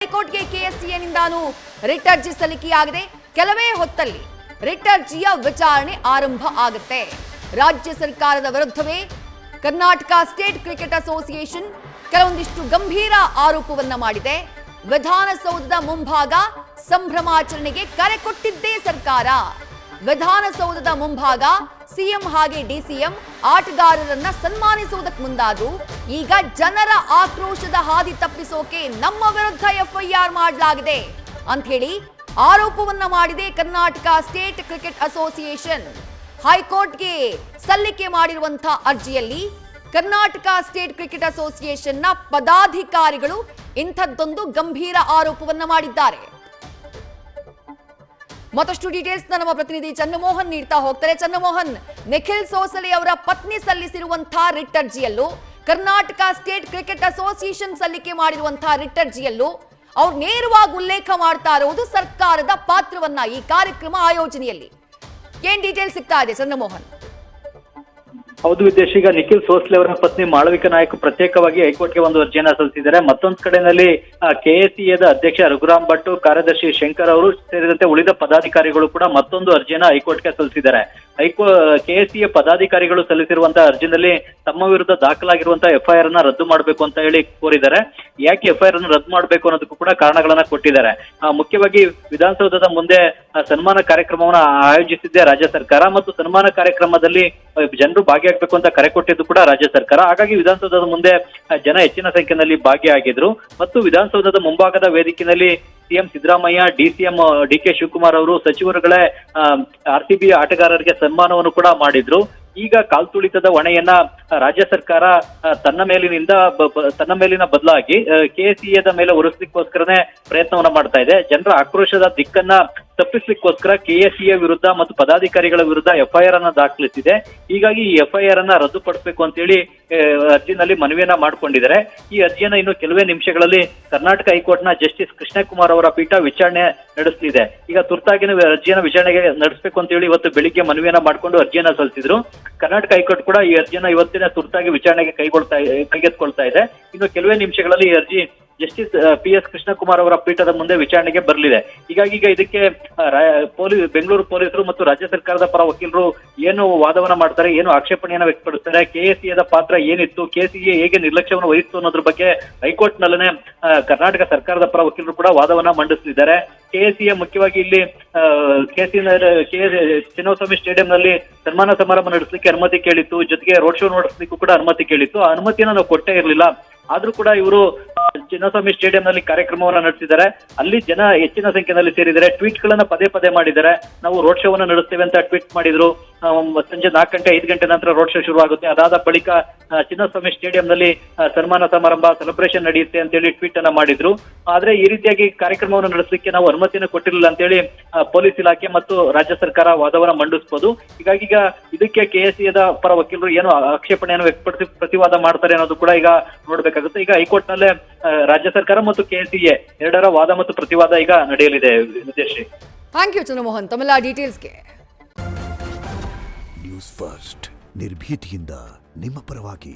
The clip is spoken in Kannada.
ಹೈಕೋರ್ಟ್ಗೆ ಕೆಎಸ್ಸಿಎನಿಂದಾನು ರಿಟ್ ಅರ್ಜಿ ಸಲ್ಲಿಕೆಯಾಗಿದೆ. ಕೆಲವೇ ಹೊತ್ತಲ್ಲಿ ರಿಟ್ ಅರ್ಜಿಯ ವಿಚಾರಣೆ ಆರಂಭ ಆಗುತ್ತೆ. ರಾಜ್ಯ ಸರ್ಕಾರದ ವಿರುದ್ಧವೇ ಕರ್ನಾಟಕ ಸ್ಟೇಟ್ ಕ್ರಿಕೆಟ್ ಅಸೋಸಿಯೇಷನ್ ಕೆಲವೊಂದಿಷ್ಟು ಗಂಭೀರ ಆರೋಪವನ್ನ ಮಾಡಿದೆ. ವಿಧಾನಸೌಧದ ಮುಂಭಾಗ ಸಂಭ್ರಮಾಚರಣೆಗೆ ಕರೆ ಕೊಟ್ಟಿದ್ದೇ ಸರ್ಕಾರ. ವಿಧಾನಸೌಧದ ಮುಂಭಾಗ ಸಿಎಂ ಹಾಗೆ ಡಿಸಿಎಂ ಆಟಗಾರರನ್ನ ಸನ್ಮಾನಿಸುವುದಕ್ಕೆ ಮುಂದಾದ್ರು. ಈಗ ಜನರ ಆಕ್ರೋಶದ ಹಾದಿ ತಪ್ಪಿಸೋಕೆ ನಮ್ಮ ವಿರುದ್ಧ ಎಫ್ಐಆರ್ ಮಾಡಲಾಗಿದೆ ಅಂತ ಹೇಳಿ ಆರೋಪವನ್ನ ಮಾಡಿದೆ ಕರ್ನಾಟಕ ಸ್ಟೇಟ್ ಕ್ರಿಕೆಟ್ ಅಸೋಸಿಯೇಷನ್. ಹೈಕೋರ್ಟ್ಗೆ ಸಲ್ಲಿಕೆ ಮಾಡಿರುವಂತಹ ಅರ್ಜಿಯಲ್ಲಿ ಕರ್ನಾಟಕ ಸ್ಟೇಟ್ ಕ್ರಿಕೆಟ್ ಅಸೋಸಿಯೇಷನ್ನ ಪದಾಧಿಕಾರಿಗಳು ಇಂಥದ್ದೊಂದು ಗಂಭೀರ ಆರೋಪವನ್ನ ಮಾಡಿದ್ದಾರೆ. ಮತ್ತಷ್ಟು ಡೀಟೇಲ್ಸ್ ನಮ್ಮ ಪ್ರತಿನಿಧಿ ಚನ್ನಮೋಹನ್ ನೀಡ್ತಾ ಹೋಗ್ತಾರೆ. ಚನ್ನಮೋಹನ್, ನಿಖಿಲ್ ಸೋಸಲೆ ಅವರ ಪತ್ನಿ ಸಲ್ಲಿಸಿರುವಂತಹ ರಿಟ್ ಅರ್ಜಿಯಲ್ಲೂ ಕರ್ನಾಟಕ ಸ್ಟೇಟ್ ಕ್ರಿಕೆಟ್ ಅಸೋಸಿಯೇಷನ್ ಸಲ್ಲಿಕೆ ಮಾಡಿರುವಂತಹ ರಿಟ್ ಅರ್ಜಿಯಲ್ಲೂ ಅವ್ರು ನೇರವಾಗಿ ಉಲ್ಲೇಖ ಮಾಡ್ತಾ ಇರುವುದು ಸರ್ಕಾರದ ಪಾತ್ರವನ್ನ ಈ ಕಾರ್ಯಕ್ರಮ ಆಯೋಜನೆಯಲ್ಲಿ. ಏನ್ ಡೀಟೇಲ್ಸ್ ಸಿಗ್ತಾ ಇದೆ ಚನ್ನಮೋಹನ್? ಹೌದು ವಿದೇಶ್, ಈಗ ನಿಖಿಲ್ ಸೋಸ್ಲೆ ಅವರ ಪತ್ನಿ ಮಾಳವಿಕಾ ನಾಯಕ್ ಪ್ರತ್ಯೇಕವಾಗಿ ಹೈಕೋರ್ಟ್ಗೆ ಒಂದು ಅರ್ಜಿಯನ್ನ ಸಲ್ಲಿಸಿದ್ದಾರೆ. ಮತ್ತೊಂದು ಕಡೆಯಲ್ಲಿ ಕೆಎಸಿಎದ ಅಧ್ಯಕ್ಷ ರಘುರಾಮ್ ಭಟ್, ಕಾರ್ಯದರ್ಶಿ ಶಂಕರ್ ಅವರು ಸೇರಿದಂತೆ ಉಳಿದ ಪದಾಧಿಕಾರಿಗಳು ಕೂಡ ಮತ್ತೊಂದು ಅರ್ಜಿಯನ್ನ ಹೈಕೋರ್ಟ್ಗೆ ಸಲ್ಲಿಸಿದ್ದಾರೆ. ಕೆಎಸಿಎ ಪದಾಧಿಕಾರಿಗಳು ಸಲ್ಲಿಸಿರುವಂತಹ ಅರ್ಜಿನಲ್ಲಿ ತಮ್ಮ ವಿರುದ್ಧ ದಾಖಲಾಗಿರುವಂತಹ ಎಫ್ಐಆರ್ ಅನ್ನ ರದ್ದು ಮಾಡಬೇಕು ಅಂತ ಹೇಳಿ ಕೋರಿದ್ದಾರೆ. ಯಾಕೆ ಎಫ್ಐಆರ್ ಅನ್ನು ರದ್ದು ಮಾಡಬೇಕು ಅನ್ನೋದಕ್ಕೂ ಕೂಡ ಕಾರಣಗಳನ್ನ ಕೊಟ್ಟಿದ್ದಾರೆ. ಮುಖ್ಯವಾಗಿ ವಿಧಾನಸೌಧದ ಮುಂದೆ ಸನ್ಮಾನ ಕಾರ್ಯಕ್ರಮವನ್ನ ಆಯೋಜಿಸಿದ್ದೆ ರಾಜ್ಯ ಸರ್ಕಾರ ಮತ್ತು ಸನ್ಮಾನ ಕಾರ್ಯಕ್ರಮದಲ್ಲಿ ಜನರು ಭಾಗಿಯಾಗಬೇಕು ಅಂತ ಕರೆ ಕೊಟ್ಟಿದ್ದು ಕೂಡ ರಾಜ್ಯ ಸರ್ಕಾರ. ಹಾಗಾಗಿ ವಿಧಾನಸೌಧದ ಮುಂದೆ ಜನ ಹೆಚ್ಚಿನ ಸಂಖ್ಯೆಯಲ್ಲಿ ಭಾಗಿಯಾಗಿದ್ರು ಮತ್ತು ವಿಧಾನಸೌಧದ ಮುಂಭಾಗದ ವೇದಿಕೆಯಲ್ಲಿ ಸಿಎಂ ಸಿದ್ದರಾಮಯ್ಯ, ಡಿಸಿಎಂ ಡಿಕೆ ಶಿವಕುಮಾರ್ ಅವರು ಸಚಿವರುಗಳೇ ಆರ್ಸಿಬಿ ಆಟಗಾರರಿಗೆ ಸನ್ಮಾನವನ್ನು ಕೂಡ ಮಾಡಿದ್ರು. ಈಗ ಕಾಲ್ತುಳಿತದ ಹೊಣೆಯನ್ನ ರಾಜ್ಯ ಸರ್ಕಾರ ತನ್ನ ಮೇಲಿನ ಬದಲಾಗಿ ಕೆಸಿಎದ ಮೇಲೆ ಹೊರಿಸಲಿಕ್ಕೋಸ್ಕರನೇ ಪ್ರಯತ್ನವನ್ನ ಮಾಡ್ತಾ ಇದೆ. ಜನರ ಆಕ್ರೋಶದ ದಿಕ್ಕನ್ನ ತಪ್ಪಿಸ್ಲಿಕ್ಕೋಸ್ಕರ ಕೆಎಸಿಎ ವಿರುದ್ಧ ಮತ್ತು ಪದಾಧಿಕಾರಿಗಳ ವಿರುದ್ಧ ಎಫ್ಐಆರ್ ಅನ್ನ ದಾಖಲಿಸಿದೆ. ಹೀಗಾಗಿ ಈ ಎಫ್ಐಆರ್ ಅನ್ನ ರದ್ದುಪಡಿಸಬೇಕು ಅಂತ ಹೇಳಿ ಅರ್ಜಿನಲ್ಲಿ ಮನವಿಯನ್ನ ಮಾಡಿಕೊಂಡಿದ್ದಾರೆ. ಈ ಅರ್ಜಿಯನ್ನ ಇನ್ನು ಕೆಲವೇ ನಿಮಿಷಗಳಲ್ಲಿ ಕರ್ನಾಟಕ ಹೈಕೋರ್ಟ್ನ ಜಸ್ಟಿಸ್ ಕೃಷ್ಣಕುಮಾರ್ ಅವರ ಪೀಠ ವಿಚಾರಣೆ ನಡೆಸಲಿದೆ. ಈಗ ತುರ್ತಾಗಿನ ಅರ್ಜಿಯನ್ನ ವಿಚಾರಣೆಗೆ ನಡೆಸಬೇಕು ಅಂತ ಹೇಳಿ ಇವತ್ತು ಬೆಳಿಗ್ಗೆ ಮನವಿಯನ್ನ ಮಾಡಿಕೊಂಡು ಅರ್ಜಿಯನ್ನ ಸಲ್ಲಿಸಿದ್ರು. ಕರ್ನಾಟಕ ಹೈಕೋರ್ಟ್ ಕೂಡ ಈ ಅರ್ಜಿಯನ್ನ ಇವತ್ತಿನ ತುರ್ತಾಗಿ ವಿಚಾರಣೆಗೆ ಕೈಗೆತ್ತಿಕೊಳ್ತಾ ಇದೆ. ಇನ್ನು ಕೆಲವೇ ನಿಮಿಷಗಳಲ್ಲಿ ಈ ಅರ್ಜಿ ಜಸ್ಟಿಸ್ PS ಕೃಷ್ಣಕುಮಾರ್ ಅವರ ಪೀಠದ ಮುಂದೆ ವಿಚಾರಣೆಗೆ ಬರಲಿದೆ. ಹೀಗಾಗಿ ಈಗ ಇದಕ್ಕೆ ಬೆಂಗಳೂರು ಪೊಲೀಸರು ಮತ್ತು ರಾಜ್ಯ ಸರ್ಕಾರದ ಪರ ವಕೀಲರು ಏನು ವಾದವನ್ನ ಮಾಡ್ತಾರೆ, ಏನು ಆಕ್ಷೇಪಣೆಯನ್ನ ವ್ಯಕ್ತಪಡಿಸ್ತಾರೆ, ಕೆಎಸಿಎದ ಪಾತ್ರ ಏನಿತ್ತು, ಕೆಸಿಎ ಹೇಗೆ ನಿರ್ಲಕ್ಷ್ಯವನ್ನು ವಹಿಸಿತು ಅನ್ನೋದ್ರ ಬಗ್ಗೆ ಹೈಕೋರ್ಟ್ ನಲ್ಲೇ ಕರ್ನಾಟಕ ಸರ್ಕಾರದ ಪರ ವಕೀಲರು ಕೂಡ ವಾದವನ್ನ ಮಂಡಿಸಲಿದ್ದಾರೆ. ಕೆಎಸಿಎ ಮುಖ್ಯವಾಗಿ ಇಲ್ಲಿ ಚಿನ್ನಸ್ವಾಮಿ ಸ್ಟೇಡಿಯಂನಲ್ಲಿ ಸನ್ಮಾನ ಸಮಾರಂಭ ನಡೆಸಲಿಕ್ಕೆ ಅನುಮತಿ ಕೇಳಿತ್ತು, ಜೊತೆಗೆ ರೋಡ್ ಶೋ ನಡೆಸಲಿಕ್ಕೂ ಕೂಡ ಅನುಮತಿ ಕೇಳಿತ್ತು. ಆ ಅನುಮತಿಯನ್ನ ನಾವು ಕೊಟ್ಟೇ ಇರಲಿಲ್ಲ. ಆದ್ರೂ ಕೂಡ ಇವರು ಚಿನ್ನಸ್ವಾಮಿ ಸ್ಟೇಡಿಯಂನಲ್ಲಿ ಕಾರ್ಯಕ್ರಮವನ್ನ ನಡೆಸಿದ್ದಾರೆ. ಅಲ್ಲಿ ಜನ ಹೆಚ್ಚಿನ ಸಂಖ್ಯೆಯಲ್ಲಿ ಸೇರಿದ್ದಾರೆ. ಟ್ವೀಟ್ ಗಳನ್ನ ಪದೇ ಮಾಡಿದ್ದಾರೆ. ನಾವು ರೋಡ್ ಶೋವನ್ನ ನಡೆಸ್ತೇವೆ ಅಂತ ಟ್ವೀಟ್ ಮಾಡಿದ್ರು. ಸಂಜೆ 4 ಗಂಟೆ 5 ಗಂಟೆ ನಂತರ ರೋಡ್ ಶೋ ಶುರುವಾಗುತ್ತೆ. ಅದಾದ ಬಳಿಕ ಚಿನ್ನಸ್ವಾಮಿ ಸ್ಟೇಡಿಯಂನಲ್ಲಿ ಸನ್ಮಾನ ಸಮಾರಂಭ ಸೆಲೆಬ್ರೇಷನ್ ನಡೆಯುತ್ತೆ ಅಂತ ಹೇಳಿ ಟ್ವೀಟ್ ಅನ್ನ ಮಾಡಿದ್ರು. ಆದ್ರೆ ಈ ರೀತಿಯಾಗಿ ಕಾರ್ಯಕ್ರಮವನ್ನು ನಡೆಸಲಿಕ್ಕೆ ನಾವು ಅನುಮತಿಯನ್ನು ಕೊಟ್ಟಿರಲಿಲ್ಲ ಅಂತ ಹೇಳಿ ಪೊಲೀಸ್ ಇಲಾಖೆ ಮತ್ತು ರಾಜ್ಯ ಸರ್ಕಾರ ವಾದವನ್ನ ಮಂಡಿಸಬಹುದು. ಹೀಗಾಗಿ ಈಗ ಇದಕ್ಕೆ ಕೆಎಸಿಎದ ಪರ ವಕೀಲರು ಏನು ಆಕ್ಷೇಪಣೆಯನ್ನು ವ್ಯಕ್ತಪಡಿಸಿ ಪ್ರತಿವಾದ ಮಾಡ್ತಾರೆ ಅನ್ನೋದು ಕೂಡ ಈಗ ನೋಡ್ಬೇಕಾಗುತ್ತೆ. ಈಗ ಹೈಕೋರ್ಟ್ ನಲ್ಲೇ ರಾಜ್ಯ ಸರ್ಕಾರ ಮತ್ತು ಕೆಎಸಿಎ ಎರಡರ ವಾದ ಮತ್ತು ಪ್ರತಿವಾದ ಈಗ ನಡೆಯಲಿದೆ. ವಿದೇಶಿ, ಥ್ಯಾಂಕ್ ಯು ಚನ್ನಮೋಹನ್ ತಮ್ಮೆಲ್ಲ ಡೀಟೇಲ್ಸ್ಗೆ. ನ್ಯೂಸ್ ಫಸ್ಟ್ ನಿರ್ಭೀತಿಯಿಂದ ನಿಮ್ಮ ಪರವಾಗಿ.